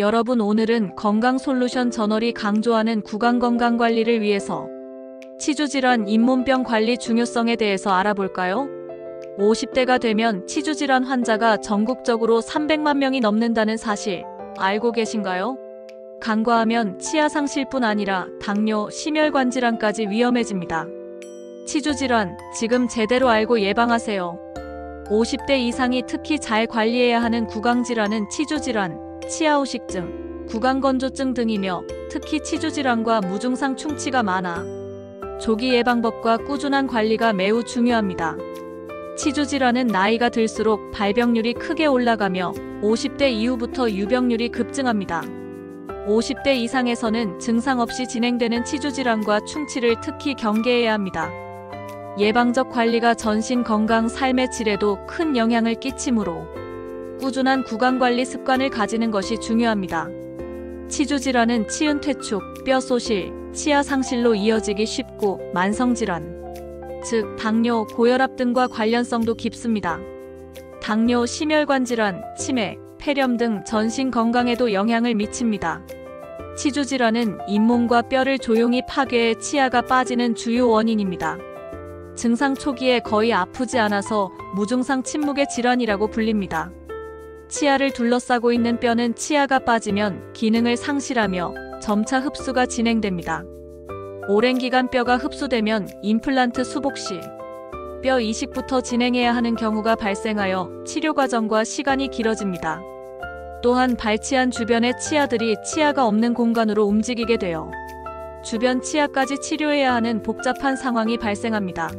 여러분, 오늘은 건강솔루션 저널이 강조하는 구강건강관리를 위해서 치주질환, 잇몸병 관리 중요성에 대해서 알아볼까요? 50대가 되면 치주질환 환자가 전국적으로 300만 명이 넘는다는 사실 알고 계신가요? 간과하면 치아 상실뿐 아니라 당뇨, 심혈관 질환까지 위험해집니다. 치주질환, 지금 제대로 알고 예방하세요. 50대 이상이 특히 잘 관리해야 하는 구강질환은 치주질환, 치아후식증, 구강건조증 등이며 특히 치주질환과 무증상 충치가 많아 조기 예방법과 꾸준한 관리가 매우 중요합니다. 치주질환은 나이가 들수록 발병률이 크게 올라가며 50대 이후부터 유병률이 급증합니다. 50대 이상에서는 증상 없이 진행되는 치주질환과 충치를 특히 경계해야 합니다. 예방적 관리가 전신 건강, 삶의 질에도 큰 영향을 끼치므로 꾸준한 구강관리 습관을 가지는 것이 중요합니다. 치주질환은 치은 퇴축, 뼈 소실, 치아 상실로 이어지기 쉽고 만성질환, 즉 당뇨, 고혈압 등과 관련성도 깊습니다. 당뇨, 심혈관 질환, 치매, 폐렴 등 전신 건강에도 영향을 미칩니다. 치주질환은 잇몸과 뼈를 조용히 파괴해 치아가 빠지는 주요 원인입니다. 증상 초기에 거의 아프지 않아서 무증상 침묵의 질환이라고 불립니다. 치아를 둘러싸고 있는 뼈는 치아가 빠지면 기능을 상실하며 점차 흡수가 진행됩니다. 오랜 기간 뼈가 흡수되면 임플란트 수복 시 뼈 이식부터 진행해야 하는 경우가 발생하여 치료 과정과 시간이 길어집니다. 또한 발치한 주변의 치아들이 치아가 없는 공간으로 움직이게 되어 주변 치아까지 치료해야 하는 복잡한 상황이 발생합니다.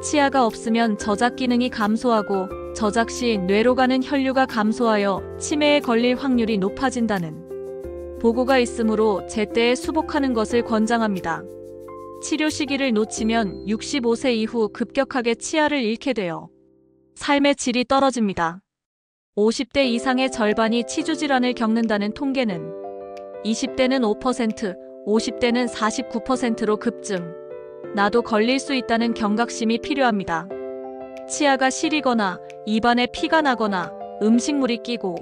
치아가 없으면 저작 기능이 감소하고 저작 시 뇌로 가는 혈류가 감소하여 치매에 걸릴 확률이 높아진다는 보고가 있으므로 제때에 수복하는 것을 권장합니다. 치료 시기를 놓치면 65세 이후 급격하게 치아를 잃게 되어 삶의 질이 떨어집니다. 50대 이상의 절반이 치주질환을 겪는다는 통계는 20대는 5%, 50대는 49%로 급증. 나도 걸릴 수 있다는 경각심이 필요합니다. 치아가 시리거나 입안에 피가 나거나 음식물이 끼고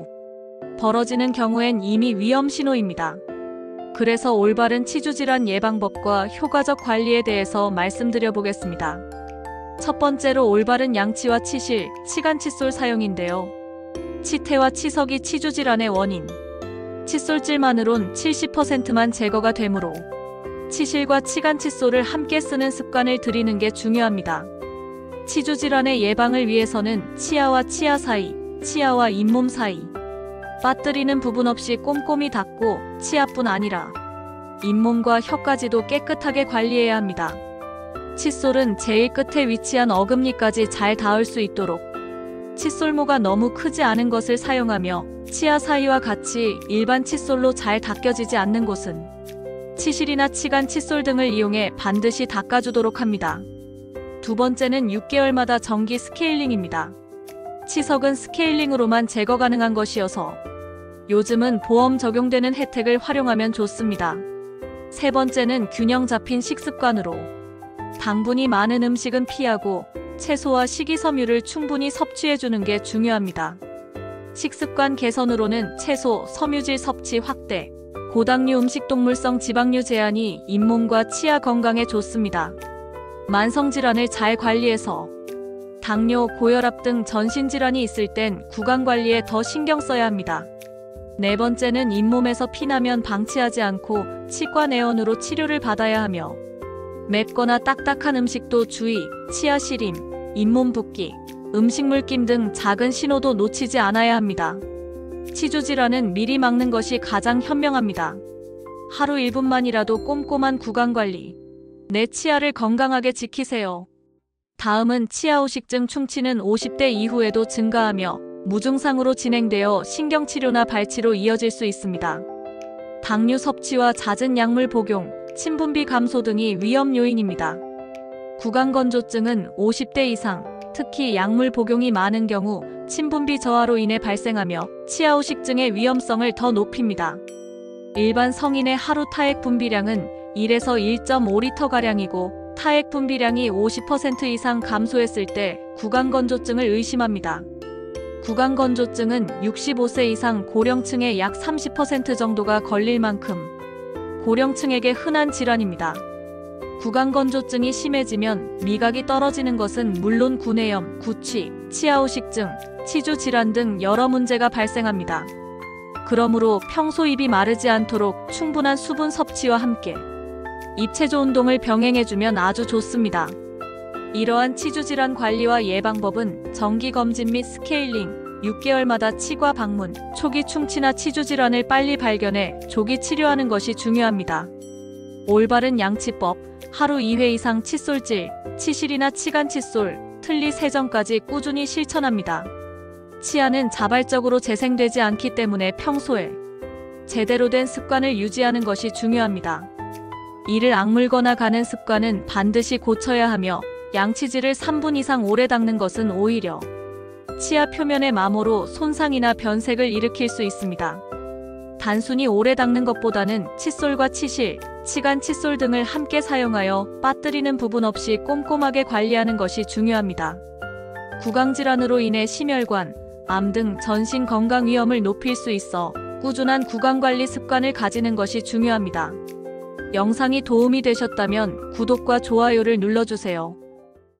벌어지는 경우엔 이미 위험 신호입니다. 그래서 올바른 치주질환 예방법과 효과적 관리에 대해서 말씀드려 보겠습니다. 첫 번째로 올바른 양치와 치실, 치간칫솔 사용인데요. 치태와 치석이 치주질환의 원인. 칫솔질만으론 70%만 제거가 되므로 치실과 치간칫솔을 함께 쓰는 습관을 들이는 게 중요합니다. 치주질환의 예방을 위해서는 치아와 치아 사이, 치아와 잇몸 사이 빠뜨리는 부분 없이 꼼꼼히 닦고 치아뿐 아니라 잇몸과 혀까지도 깨끗하게 관리해야 합니다. 칫솔은 제일 끝에 위치한 어금니까지 잘 닿을 수 있도록 칫솔모가 너무 크지 않은 것을 사용하며 치아 사이와 같이 일반 칫솔로 잘 닦여지지 않는 곳은 치실이나 치간 칫솔 등을 이용해 반드시 닦아주도록 합니다. 두 번째는 6개월마다 정기 스케일링입니다. 치석은 스케일링으로만 제거 가능한 것이어서 요즘은 보험 적용되는 혜택을 활용하면 좋습니다. 세 번째는 균형 잡힌 식습관으로 당분이 많은 음식은 피하고 채소와 식이섬유를 충분히 섭취해주는 게 중요합니다. 식습관 개선으로는 채소, 섬유질 섭취 확대, 고당류 음식, 동물성 지방류 제한이 잇몸과 치아 건강에 좋습니다. 만성질환을 잘 관리해서 당뇨, 고혈압 등 전신질환이 있을 땐 구강관리에 더 신경 써야 합니다. 네 번째는 잇몸에서 피나면 방치하지 않고 치과 내원으로 치료를 받아야 하며 맵거나 딱딱한 음식도 주의, 치아 시림, 잇몸 붓기, 음식물 낌 등 작은 신호도 놓치지 않아야 합니다. 치주질환은 미리 막는 것이 가장 현명합니다. 하루 1분만이라도 꼼꼼한 구강관리. 내 치아를 건강하게 지키세요. 다음은 치아후식증. 충치는 50대 이후에도 증가하며 무증상으로 진행되어 신경치료나 발치로 이어질 수 있습니다. 당류 섭취와 잦은 약물 복용, 침분비 감소 등이 위험 요인입니다. 구강건조증은 50대 이상, 특히 약물 복용이 많은 경우 침분비 저하로 인해 발생하며 치아후식증의 위험성을 더 높입니다. 일반 성인의 하루 타액 분비량은 1에서 1.5리터가량이고 타액 분비량이 50% 이상 감소했을 때 구강건조증을 의심합니다. 구강건조증은 65세 이상 고령층의 약 30% 정도가 걸릴 만큼 고령층에게 흔한 질환입니다. 구강건조증이 심해지면 미각이 떨어지는 것은 물론 구내염, 구취, 치아후식증, 치주질환 등 여러 문제가 발생합니다. 그러므로 평소 입이 마르지 않도록 충분한 수분 섭취와 함께 입체조 운동을 병행해주면 아주 좋습니다. 이러한 치주질환 관리와 예방법은 정기검진 및 스케일링, 6개월마다 치과 방문, 초기 충치나 치주질환을 빨리 발견해 조기 치료하는 것이 중요합니다. 올바른 양치법, 하루 2회 이상 칫솔질, 치실이나 치간 칫솔, 틀니 세정까지 꾸준히 실천합니다. 치아는 자발적으로 재생되지 않기 때문에 평소에 제대로 된 습관을 유지하는 것이 중요합니다. 이를 악물거나 가는 습관은 반드시 고쳐야 하며 양치질을 3분 이상 오래 닦는 것은 오히려 치아 표면의 마모로 손상이나 변색을 일으킬 수 있습니다. 단순히 오래 닦는 것보다는 칫솔과 치실, 치간 칫솔 등을 함께 사용하여 빠뜨리는 부분 없이 꼼꼼하게 관리하는 것이 중요합니다. 구강질환으로 인해 심혈관, 암 등 전신 건강 위험을 높일 수 있어 꾸준한 구강관리 습관을 가지는 것이 중요합니다. 영상이 도움이 되셨다면 구독과 좋아요를 눌러주세요.